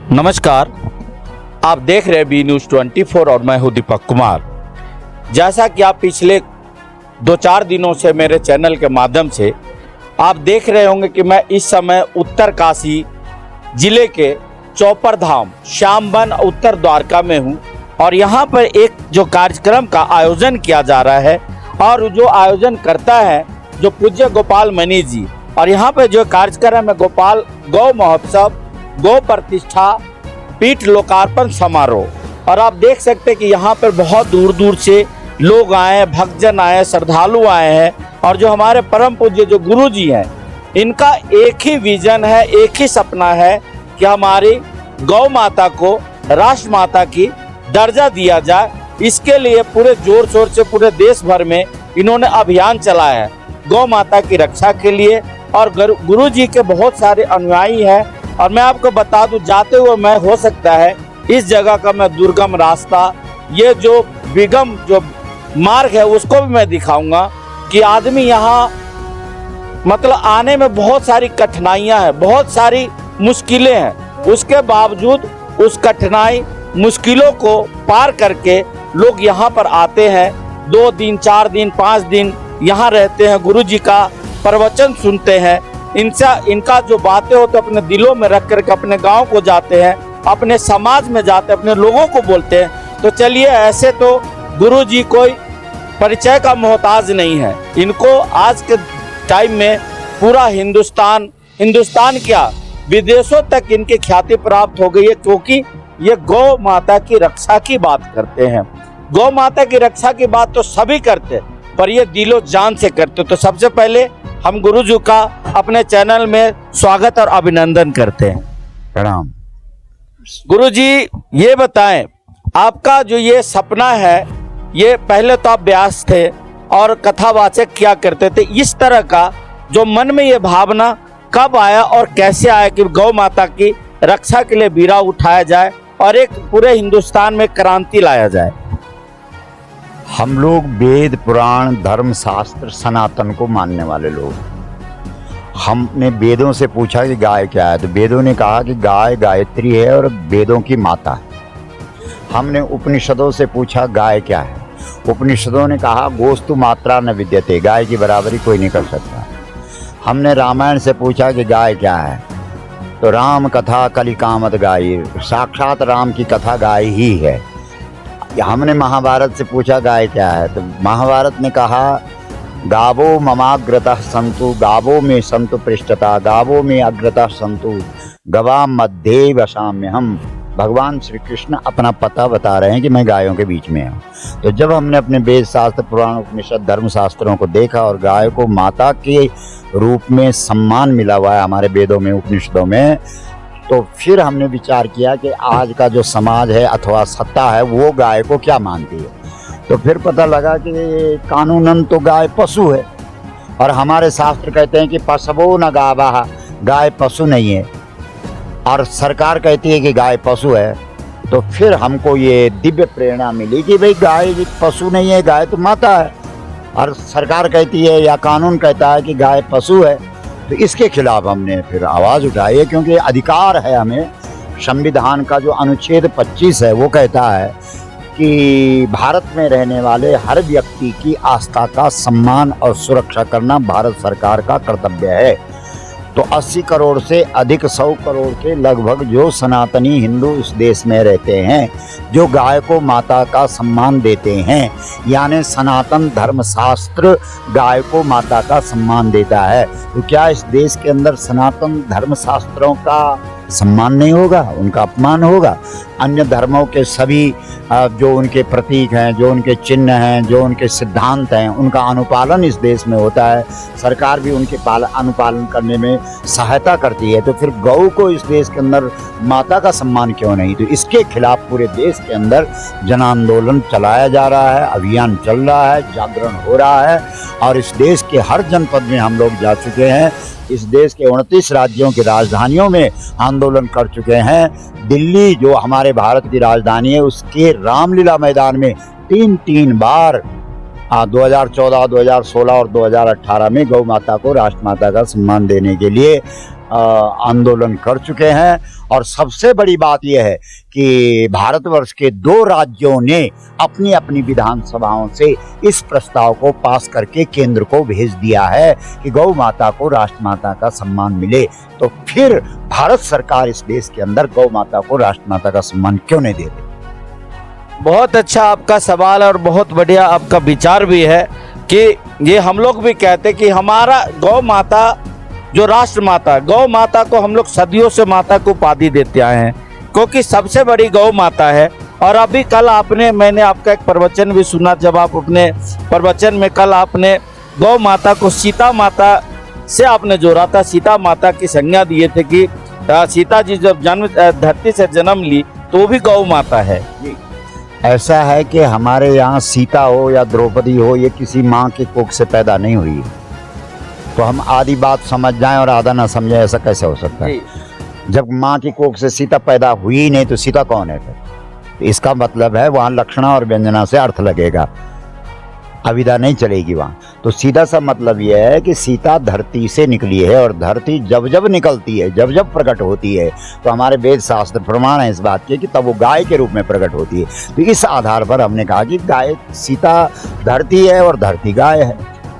नमस्कार, आप देख रहे हैं बी न्यूज़ 24 और मैं हूं दीपक कुमार। जैसा कि आप पिछले 2-4 दिनों से मेरे चैनल के माध्यम से आप देख रहे होंगे कि मैं इस समय उत्तरकाशी जिले के चौपर धाम श्यामवन उत्तर द्वारका में हूं और यहां पर एक जो कार्यक्रम का आयोजन किया जा रहा है और जो आयोजन करता है जो पूज्य गोपाल मणि जी, और यहाँ पर जो कार्यक्रम है गोपाल गौ महोत्सव गौ प्रतिष्ठा पीठ लोकार्पण समारोह। और आप देख सकते हैं कि यहाँ पर बहुत दूर दूर से लोग आए हैं, भक्तजन आए हैं, श्रद्धालु आए हैं। और जो हमारे परम पूज्य जो गुरु जी हैं, इनका एक ही विजन है, एक ही सपना है कि हमारी गौ माता को राष्ट्र माता की दर्जा दिया जाए। इसके लिए पूरे जोर शोर से पूरे देश भर में इन्होंने अभियान चलाया है गौ माता की रक्षा के लिए। और गुरु जी के बहुत सारे अनुयायी हैं। और मैं आपको बता दूं, जाते हुए मैं हो सकता है इस जगह का मैं दुर्गम रास्ता, ये जो विगम जो मार्ग है उसको भी मैं दिखाऊंगा कि आदमी यहाँ मतलब आने में बहुत सारी कठिनाइयाँ हैं, बहुत सारी मुश्किलें हैं। उसके बावजूद उस कठिनाई मुश्किलों को पार करके लोग यहाँ पर आते हैं। 2 दिन 4 दिन 5 दिन यहाँ रहते हैं, गुरु जी का प्रवचन सुनते हैं। इनका जो बातें हो तो अपने दिलों में रख करके अपने गांव को जाते हैं, अपने समाज में जाते हैं, अपने लोगों को बोलते हैं। तो चलिए, ऐसे तो गुरु जी कोई परिचय का मोहताज नहीं है। इनको आज के टाइम में पूरा हिंदुस्तान क्या विदेशों तक इनकी ख्याति प्राप्त हो गई है, क्योंकि ये गौ माता की रक्षा की बात करते हैं। गौ माता की रक्षा की बात तो सभी करते, पर ये दिलो जान से करते। तो सबसे पहले हम गुरु जी का अपने चैनल में स्वागत और अभिनंदन करते हैं। प्रणाम। गुरु जी, ये बताएं, आपका जो ये सपना है, ये पहले तो आप व्यास थे और कथावाचक किया करते थे। इस तरह का जो मन में ये भावना कब आया और कैसे आया कि गौ माता की रक्षा के लिए बीड़ा उठाया जाए और एक पूरे हिंदुस्तान में क्रांति लाया जाए? हम लोग वेद पुराण धर्म शास्त्र सनातन को मानने वाले लोग। हमने वेदों से पूछा कि गाय क्या है, तो वेदों ने कहा कि गाय गायत्री है और वेदों की माता है। हमने उपनिषदों से पूछा गाय क्या है, उपनिषदों ने कहा गोस्तु मात्रा न विद्यते, गाय की बराबरी कोई नहीं कर सकता। हमने रामायण से पूछा कि गाय क्या है, तो राम कथा कलिकामत गाय, साक्षात राम की कथा गाय ही है। हमने महाभारत से पूछा गाय क्या है, तो महाभारत ने कहा गावो ममाग्रतः संतु, गावो में संतु पृष्ठता, गावो में अग्रतः संतु, गवा मध्य वसाम्य। हम भगवान श्री कृष्ण अपना पता बता रहे हैं कि मैं गायों के बीच में हूँ। तो जब हमने अपने वेद शास्त्र पुराण उपनिषद धर्म शास्त्रों को देखा और गाय को माता के रूप में सम्मान मिला हुआ है हमारे वेदों में उपनिषदों में, तो फिर हमने विचार किया कि आज का जो समाज है अथवा सत्ता है वो गाय को क्या मानती है। तो फिर पता लगा कि कानूनन तो गाय पशु है और हमारे शास्त्र कहते हैं कि पशवो न गावा, गाय पशु नहीं है, और सरकार कहती है कि गाय पशु है। तो फिर हमको ये दिव्य प्रेरणा मिली कि भाई गाय पशु नहीं है, गाय तो माता है, और सरकार कहती है या कानून कहता है कि गाय पशु है। तो इसके खिलाफ हमने फिर आवाज़ उठाई है, क्योंकि अधिकार है हमें। संविधान का जो अनुच्छेद 25 है वो कहता है कि भारत में रहने वाले हर व्यक्ति की आस्था का सम्मान और सुरक्षा करना भारत सरकार का कर्तव्य है। तो 80 करोड़ से अधिक 100 करोड़ के लगभग जो सनातनी हिंदू इस देश में रहते हैं, जो गाय को माता का सम्मान देते हैं, यानी सनातन धर्म शास्त्र गाय को माता का सम्मान देता है, तो क्या इस देश के अंदर सनातन धर्म शास्त्रों का सम्मान नहीं होगा, उनका अपमान होगा? अन्य धर्मों के सभी जो उनके प्रतीक हैं, जो उनके चिन्ह हैं, जो उनके सिद्धांत हैं, उनका अनुपालन इस देश में होता है। सरकार भी उनके अनुपालन करने में सहायता करती है। तो फिर गौ को इस देश के अंदर माता का सम्मान क्यों नहीं? तो इसके खिलाफ पूरे देश के अंदर जन आंदोलन चलाया जा रहा है, अभियान चल रहा है, जागरण हो रहा है, और इस देश के हर जनपद में हम लोग जा चुके हैं। इस देश के 29 राज्यों की राजधानियों में आंदोलन कर चुके हैं। दिल्ली जो हमारे भारत की राजधानी है, उसके रामलीला मैदान में 3 बार 2014, 2016 और 2018 में गौ माता को राष्ट्रमाता का सम्मान देने के लिए आंदोलन कर चुके हैं। और सबसे बड़ी बात यह है कि भारतवर्ष के 2 राज्यों ने अपनी अपनी विधानसभाओं से इस प्रस्ताव को पास करके केंद्र को भेज दिया है कि गौ माता को राष्ट्रमाता का सम्मान मिले। तो फिर भारत सरकार इस देश के अंदर गौ माता को राष्ट्रमाता का सम्मान क्यों नहीं दे रही? बहुत अच्छा आपका सवाल और बहुत बढ़िया आपका विचार भी है कि ये हम लोग भी कहते कि हमारा गौ माता जो राष्ट्र माता, गौ माता को हम लोग सदियों से माता को उपाधि देते आए हैं क्योंकि सबसे बड़ी गौ माता है। और अभी कल मैंने आपका एक प्रवचन भी सुना, जब आप अपने प्रवचन में कल आपने गौ माता को सीता माता से आपने जोड़ा था, सीता माता की संज्ञा दिए थे कि सीता जी जब धरती से जन्म ली तो वो भी गौ माता है। ऐसा है कि हमारे यहाँ सीता हो या द्रौपदी हो, ये किसी माँ के कोख से पैदा नहीं हुई है। तो हम आधी बात समझ जाएं और आधा ना समझें, ऐसा कैसे हो सकता है? जब माँ की कोख से सीता पैदा हुई ही नहीं तो सीता कौन है फिर? तो इसका मतलब है वहाँ लक्षणा और व्यंजना से अर्थ लगेगा, अविदा नहीं चलेगी वहाँ। तो सीधा सा मतलब यह है कि सीता धरती से निकली है और धरती जब जब निकलती है, जब जब प्रकट होती है, तो हमारे वेद शास्त्र प्रमाण है इस बात के कि तब वो गाय के रूप में प्रकट होती है। तो इस आधार पर हमने कहा कि गाय सीता धरती है और धरती गाय है,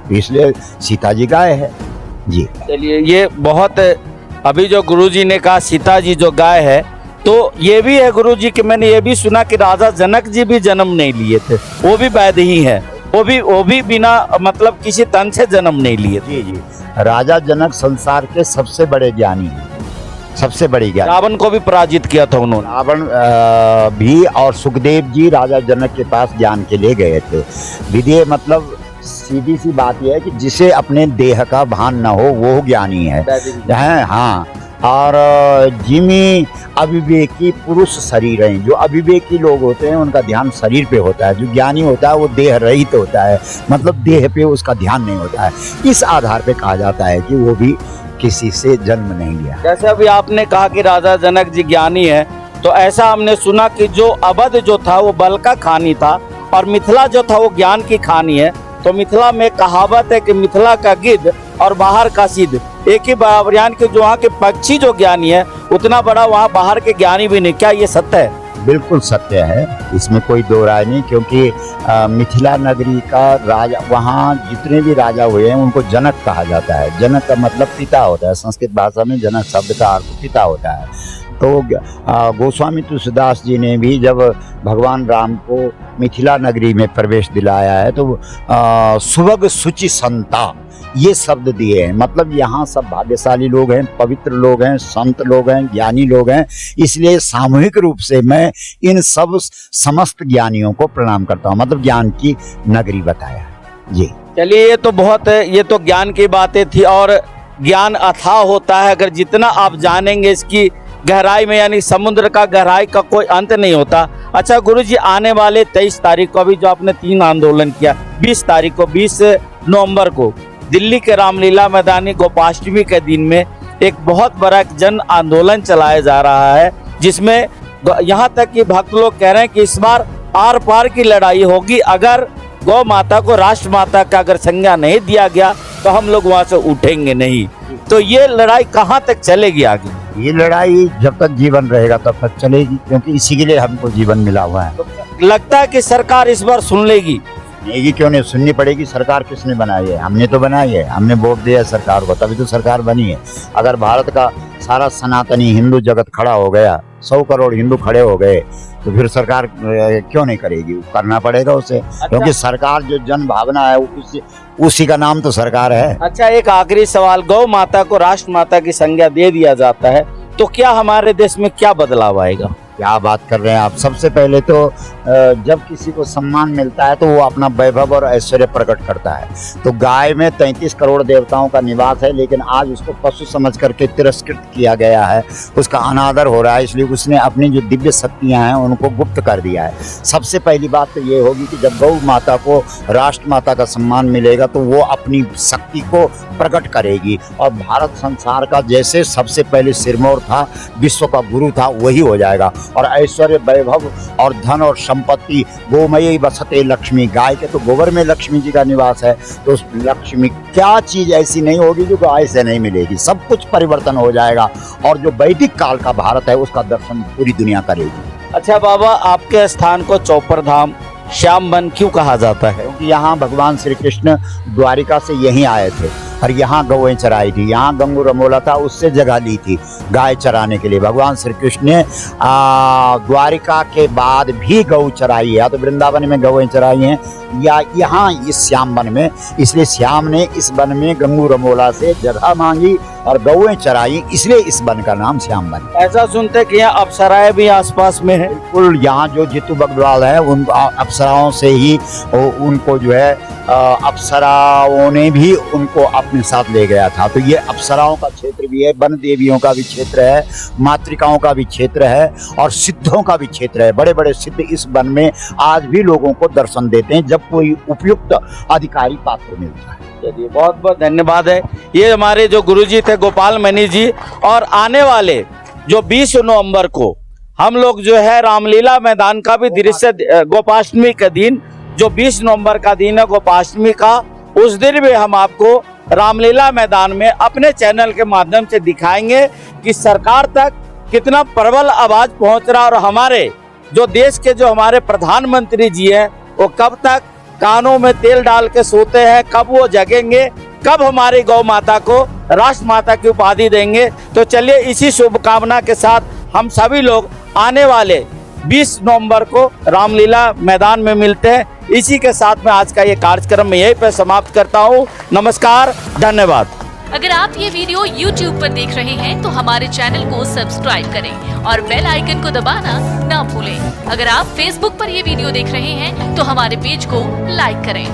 तो इसलिए सीता जी गाय है जी। चलिए, ये बहुत अभी जो गुरुजी ने कहा सीता जी जो गाय है, तो ये भी है गुरुजी कि मैंने ये भी सुना कि राजा जनक जी भी जन्म नहीं लिए थे, वो भी वैध ही है, वो भी बिना मतलब किसी तन से जन्म नहीं लिए थे। जी। राजा जनक संसार के सबसे बड़े ज्ञानी हैं, सबसे बड़ी ज्ञानी। रावण को भी पराजित किया था उन्होंने। रावण भी और सुखदेव जी राजा जनक के पास ज्ञान के लिए गए थे। विधेय मतलब सीधी सी बात यह है कि जिसे अपने देह का भान न हो वो ज्ञानी है। हाँ, और जिमी अविवेकी पुरुष शरीर हैं, जो अविवेकी लोग होते हैं उनका ध्यान शरीर पे होता है, जो ज्ञानी होता है वो देह रहित होता है, मतलब देह पे उसका ध्यान नहीं होता है। इस आधार पे कहा जाता है कि वो भी किसी से जन्म नहीं लिया। जैसे अभी आपने कहा कि राजा जनक जी ज्ञानी है, तो ऐसा हमने सुना कि जो अवध जो था वो बल का खानी था और मिथिला जो था वो ज्ञान की खानी है। तो मिथिला में कहावत है कि मिथिला का गिद्ध और बाहर का सिद्ध एक ही बराबर, यानी कि जो वहाँ के पक्षी जो ज्ञानी है उतना बड़ा वहाँ बाहर के ज्ञानी भी नहीं। क्या ये सत्य है? बिल्कुल सत्य है, इसमें कोई दो राय नहीं, क्योंकि मिथिला नगरी का राजा, वहाँ जितने भी राजा हुए हैं उनको जनक कहा जाता है। जनक का मतलब पिता होता है, संस्कृत भाषा में जनक शब्द का अर्थ पिता होता है। तो गोस्वामी तुलसीदास जी ने भी जब भगवान राम को मिथिला नगरी में प्रवेश दिलाया है तो सुभग सुचि संता ये शब्द दिए हैं, मतलब यहाँ सब भाग्यशाली लोग हैं, पवित्र लोग हैं, संत लोग हैं, ज्ञानी लोग हैं। इसलिए सामूहिक रूप से मैं इन सब समस्त ज्ञानियों को प्रणाम करता हूँ, मतलब ज्ञान की नगरी बताया जी। चलिए, ये तो ज्ञान की बातें थी और ज्ञान अथाह होता है। अगर जितना आप जानेंगे इसकी गहराई में, यानी समुद्र का गहराई का कोई अंत नहीं होता। अच्छा गुरुजी, आने वाले 23 तारीख को अभी जो आपने 3 आंदोलन किया, 20 तारीख को 20 नवंबर को दिल्ली के रामलीला मैदानी गोपाष्टमी के दिन में एक बहुत बड़ा जन आंदोलन चलाया जा रहा है, जिसमें यहाँ तक कि भक्त लोग कह रहे हैं कि इस बार आर पार की लड़ाई होगी। अगर गौ माता को राष्ट्र माता का अगर संज्ञा नहीं दिया गया तो हम लोग वहाँ से उठेंगे नहीं। तो ये लड़ाई कहाँ तक चलेगी आगे? ये लड़ाई जब तक जीवन रहेगा तब तक चलेगी, क्योंकि इसी के लिए हमको जीवन मिला हुआ है। तो लगता है कि सरकार इस बार सुन लेगी? ये क्यों नहीं सुननी पड़ेगी? सरकार किसने बनाई है? हमने तो बनाई है, हमने वोट दिया है सरकार को, तभी तो सरकार बनी है। अगर भारत का सारा सनातनी हिंदू जगत खड़ा हो गया, 100 करोड़ हिंदू खड़े हो गए, तो फिर सरकार क्यों नहीं करेगी? करना पड़ेगा उसे। अच्छा। क्योंकि सरकार जो जन भावना है उसी का नाम तो सरकार है। अच्छा, एक आखिरी सवाल, गौ माता को राष्ट्र माता की संज्ञा दे दिया जाता है तो क्या हमारे देश में क्या बदलाव आएगा? क्या बात कर रहे हैं आप? सबसे पहले तो जब किसी को सम्मान मिलता है तो वो अपना वैभव और ऐश्वर्य प्रकट करता है। तो गाय में 33 करोड़ देवताओं का निवास है, लेकिन आज उसको पशु समझ करके तिरस्कृत किया गया है, उसका अनादर हो रहा है, इसलिए उसने अपनी जो दिव्य शक्तियां हैं उनको गुप्त कर दिया है। सबसे पहली बात तो ये होगी कि जब गौ माता को राष्ट्र माता का सम्मान मिलेगा तो वो अपनी शक्ति को प्रकट करेगी और भारत संसार का जैसे सबसे पहले सिरमौर था, विश्व का गुरु था, वही हो जाएगा। और ऐश्वर्य वैभव और धन और संपत्ति। गोमयी बसते लक्ष्मी, गाय के तो गोबर में लक्ष्मी जी का निवास है। तो उस लक्ष्मी क्या चीज ऐसी नहीं होगी जो गाय से नहीं मिलेगी, सब कुछ परिवर्तन हो जाएगा। और जो वैदिक काल का भारत है उसका दर्शन पूरी दुनिया करेगी। अच्छा बाबा, आपके स्थान को चौपर धाम श्याम वन क्यों कहा जाता है? क्योंकि यहाँ भगवान श्री कृष्ण द्वारिका से यहीं आए थे और यहाँ गौएं चराई थी। यहाँ गंगू रमोला था, उससे जगह ली थी गाय चराने के लिए। भगवान श्री कृष्ण ने द्वारिका के बाद भी गौ चराई है, या तो वृंदावन में गौएं चराई हैं या यहाँ इस श्याम वन में। इसलिए श्याम ने इस वन में गंगू रमोला से जगह मांगी और गौएं चराई, इसलिए इस वन का नाम श्याम वन। ऐसा सुनते कि यहाँ अप्सराएं भी आसपास में है। बिल्कुल, यहाँ जो जितू बगवाल है उन अप्सराओं से ही उनको जो है अप्सराओं ने भी उनको अपने साथ ले गया था। तो ये अप्सराओं का क्षेत्र भी है, वन देवियों का भी क्षेत्र है, मातृकाओं का भी क्षेत्र है और सिद्धों का भी क्षेत्र है। बड़े बड़े सिद्ध इस वन में आज भी लोगों को दर्शन देते हैं जब कोई उपयुक्त अधिकारी पात्र मिलता है। चलिए, बहुत बहुत धन्यवाद है। ये हमारे जो गुरुजी थे गोपाल मणि जी। और आने वाले जो 20 नवंबर को हम लोग जो है रामलीला मैदान का भी दृश्य, गोपाष्टमी के दिन जो 20 नवंबर का दिन है गोपाष्टमी का, उस दिन भी हम आपको रामलीला मैदान में अपने चैनल के माध्यम से दिखाएंगे कि सरकार तक कितना प्रबल आवाज पहुंच रहा और हमारे जो देश के जो हमारे प्रधानमंत्री जी हैं वो कब तक कानों में तेल डाल के सोते हैं, कब वो जगेंगे, कब हमारी गौ माता को राष्ट्र माता की उपाधि देंगे। तो चलिए, इसी शुभकामना के साथ हम सभी लोग आने वाले 20 नवंबर को रामलीला मैदान में मिलते हैं। इसी के साथ में आज का ये कार्यक्रम मैं यहीं पे समाप्त करता हूँ। नमस्कार, धन्यवाद। अगर आप ये वीडियो YouTube पर देख रहे हैं तो हमारे चैनल को सब्सक्राइब करें और बेल आइकन को दबाना ना भूलें। अगर आप Facebook पर ये वीडियो देख रहे हैं तो हमारे पेज को लाइक करें।